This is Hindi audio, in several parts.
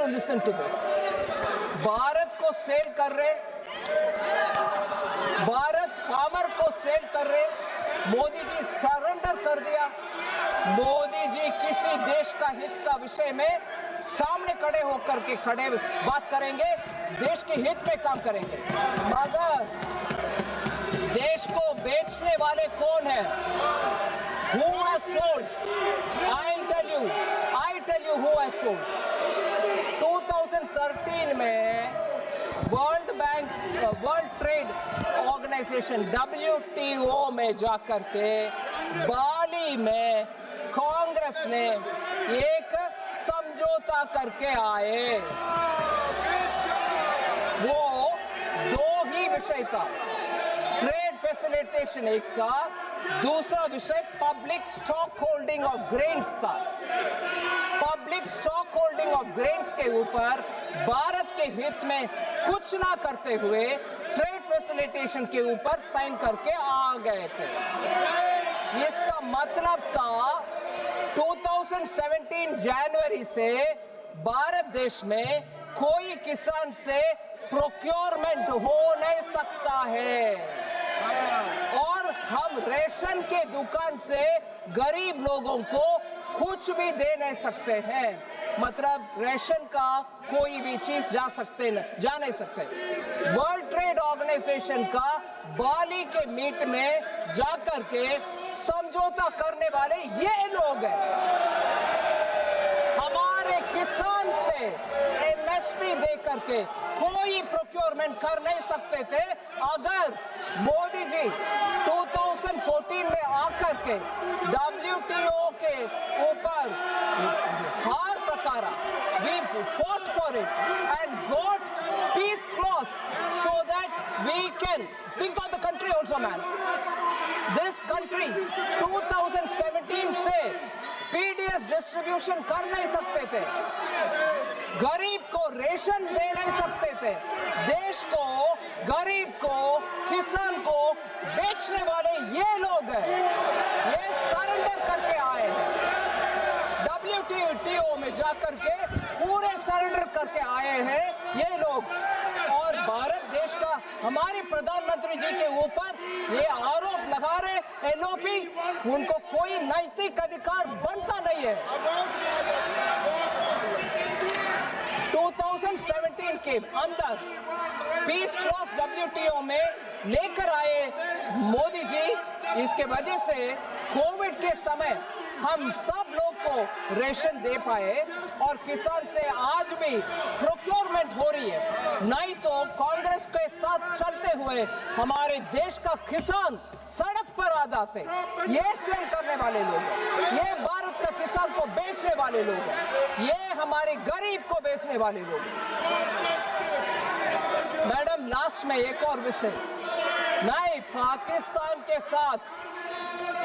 to listen to this. Bharat को सेल कर रहे, भारत फार्मर को सेल कर रहे, मोदी जी सरेंडर कर दिया। मोदी जी किसी देश का हित का विषय में सामने खड़े होकर के बात करेंगे, देश के हित में काम करेंगे, मगर देश को बेचने वाले कौन है? Who has sold? I tell you who has sold. 2013 में वर्ल्ड ट्रेड ऑर्गेनाइजेशन WTO में जाकर के बाली में कांग्रेस ने एक समझौता करके आए। वो दो ही विषय था, ट्रेड फैसिलिटेशन एक था, दूसरा विषय public stock holding of grains था। Public stock holding of grains के ऊपर भारत के हित में कुछ ना करते हुए ट्रेड फैसिलिटेशन के ऊपर साइन करके आ गए थे। इसका मतलब था 2017 जनवरी से भारत देश में कोई किसान से प्रोक्योरमेंट हो नहीं सकता है और हम रेशन के दुकान से गरीब लोगों को कुछ भी दे नहीं सकते हैं। मतलब रेशन का कोई भी चीज जा नहीं सकते। वर्ल्ड ट्रेड ऑर्गेनाइजेशन का बाली के मीट में जाकर के समझौता करने वाले ये लोग हैं। हमारे किसान से MSP दे करके कोई प्रोक्योरमेंट कर नहीं सकते थे। अगर मोदी जी 2014 में आकर के WTO के ऊपर हार प्रकारा, we fought for it and got peace clause so that we can think of the country also, man. This country 2017 से PDS डिस्ट्रीब्यूशन कर नहीं सकते थे, गरीब को रेशन दे नहीं सकते थे, देश को, गरीब को, किसान को बेचने वाले ये लोग हैं। ये सरेंडर करके आए हैं, WTO में जाकर के पूरे सरेंडर करके आए हैं ये लोग। और भारत देश का हमारे प्रधानमंत्री जी के ऊपर ये आरोप लगा रहे LOP, उनको कोई नैतिक अधिकार बनता नहीं है। 2017 के अंदर पीस क्लॉज WTO में लेकर आए मोदी जी। इसके वजह से कोविड के समय हम सब लोग को रेशन दे पाए और किसान से आज भी प्रोक्योरमेंट हो रही है। नहीं तो कांग्रेस के साथ चलते हुए हमारे देश का किसान सड़क पर आ जाते। ये सेल करने वाले लोग हैं, ये भारत का किसान को बेचने वाले लोग हैं, ये हमारे गरीब को बेचने वाले लोग हैं। मैडम, लास्ट में एक और विषय, नहीं, पाकिस्तान के साथ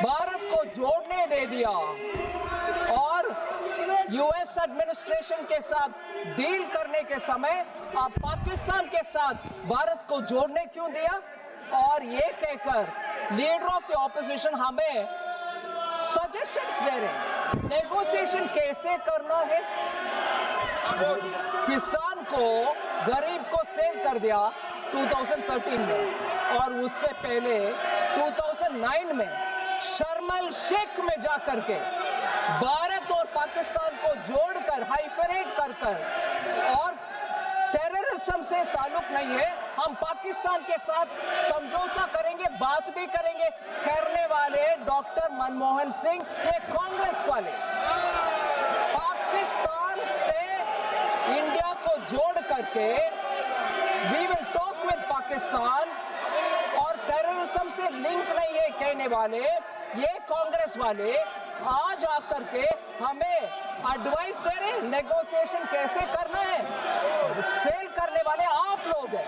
भारत को जोड़ने दे दिया और US एडमिनिस्ट्रेशन के साथ डील करने के समय आप पाकिस्तान के साथ भारत को जोड़ने क्यों दिया? और ये कहकर लीडर ऑफ द ऑपोजिशन हमें सजेशंस दे रहे हैं, नेगोशिएशन कैसे करना है। किसान को, गरीब को सेल कर दिया 2013 में और उससे पहले 2009 में शर्म एल शेख में जाकर के भारत और पाकिस्तान को जोड़कर हाइफेनेट कर और टेररिज्म से ताल्लुक नहीं है, हम पाकिस्तान के साथ समझौता करेंगे, बात भी करेंगे करने वाले डॉक्टर मनमोहन सिंह, ये कांग्रेस वाले पाकिस्तान से इंडिया को जोड़ करके we will talk with Pakistan और टेररिज्म से लिंक नहीं है कहने वाले ये कांग्रेस वाले आज आकर के हमें एडवाइस दे रहे नेगोशिएशन कैसे करना है। सेल करने वाले आप लोग हैं,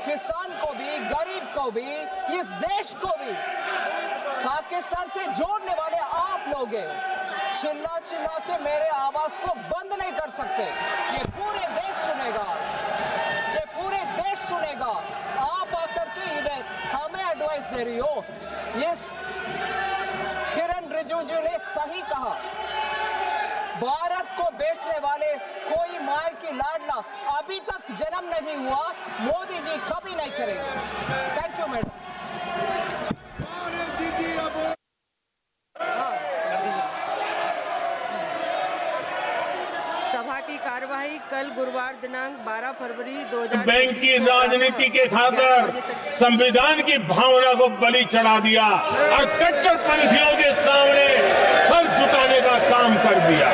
किसान को भी, गरीब को भी, इस देश को भी पाकिस्तान से जोड़ने वाले आप लोग हैं। चिल्ला चिल्ला के मेरे आवाज को बंद नहीं कर सकते, ये पूरे देश सुनेगा, ये पूरे देश सुनेगा। आप आकर के इधर हमें एडवाइस दे रही हो। किरण रिजिजू ने सही कहा, भारत को बेचने वाले कोई माय की लाडला अभी तक जन्म नहीं हुआ, मोदी जी कभी नहीं करेंगे। Thank you madam. सभा की कार्यवाही कल गुरुवार दिनांक 12 फरवरी 2020 बैंक की राजनीति के खातिर संविधान की भावना को बलि चढ़ा दिया और कट्टरपंथियों के सामने सर झुकाने का काम कर दिया।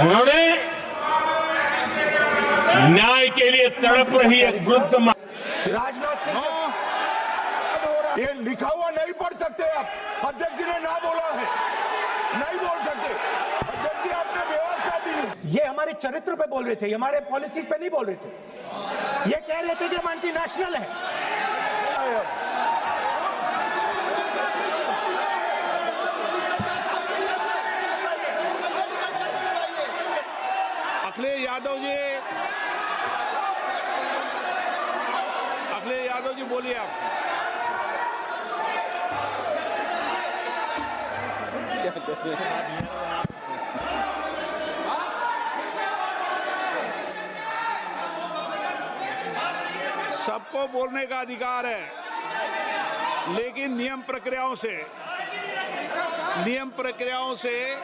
उन्होंने न्याय के लिए तड़प रही एक वृद्ध मां राजनाथ सिंह ये लिखा हुआ नहीं पढ़ सकते आप। अध्यक्ष जी ने ना बोला है, नहीं बोल सकते। अध्यक्ष जी आपने व्यवस्था दी। ये हमारे चरित्र पे बोल रहे थे, हमारे पॉलिसीज पे नहीं बोल रहे थे। ये कह रहे थे कि हम एंटी नेशनल है। अखिलेश यादव जी बोलिए आप। सबको बोलने का अधिकार है, लेकिन नियम प्रक्रियाओं से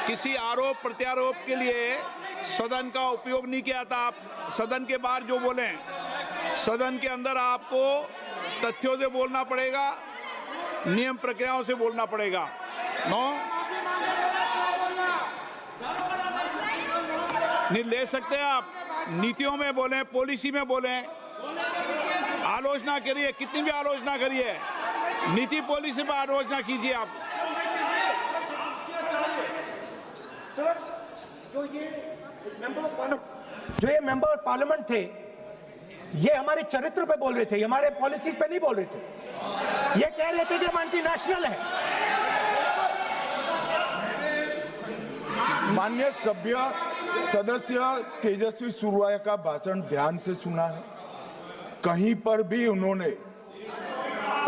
किसी आरोप प्रत्यारोप के लिए सदन का उपयोग नहीं किया था। आप सदन के बाहर जो बोलें, सदन के अंदर आपको तथ्यों से बोलना पड़ेगा, नियम प्रक्रियाओं से बोलना पड़ेगा। नहीं ले सकते आप। नीतियों में बोलें, पॉलिसी में बोलें, आलोचना करिए, कितनी भी आलोचना करिए, नीति पॉलिसी पर आलोचना कीजिए आप। सर, जो ये मेंबर पार्लियामेंट थे, ये हमारे चरित्र पे बोल रहे थे, हमारे पॉलिसीज पे नहीं बोल रहे थे। ये कह रहे थे कि हम एंटी नेशनल है। माननीय सदस्य तेजस्वी सूर्या का भाषण ध्यान से सुना है। कहीं पर भी उन्होंने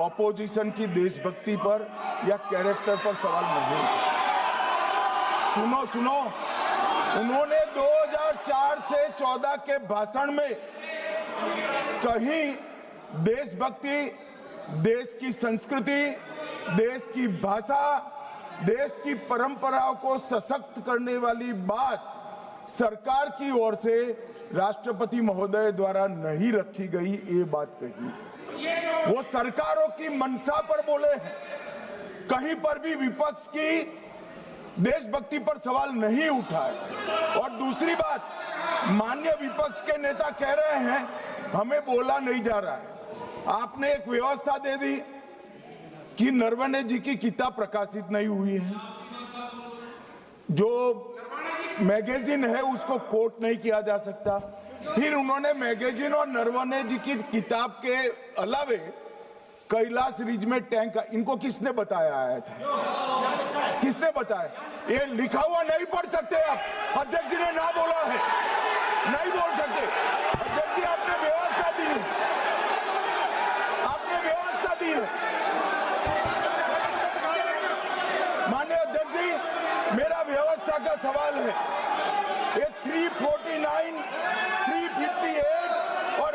ऑपोजिशन की देशभक्ति पर या कैरेक्टर पर सवाल नहीं। सुनो, उन्होंने 2004 से 14 के भाषण में कहीं देशभक्ति, देश की संस्कृति, देश की भाषा, देश की परंपराओं को सशक्त करने वाली बात सरकार की ओर से राष्ट्रपति महोदय द्वारा नहीं रखी गई। ये बात कही, वो सरकारों की मंशा पर बोले हैं। कहीं पर भी विपक्ष की देशभक्ति पर सवाल नहीं उठाए। और दूसरी बात, माननीय विपक्ष के नेता कह रहे हैं हमें बोला नहीं जा रहा है। आपने एक व्यवस्था दे दी कि नरवणे जी की किताब प्रकाशित नहीं हुई है, जो मैगजीन है उसको कोट नहीं किया जा सकता। फिर उन्होंने मैगजीन और नरवणे जी की किताब के अलावे कैलाश रिज में टैंक, इनको किसने बताया आया था? किसने बताया? ये लिखा हुआ नहीं पढ़ सकते आप। अध्यक्ष जी ने ना बोला है, नहीं बोल सकते।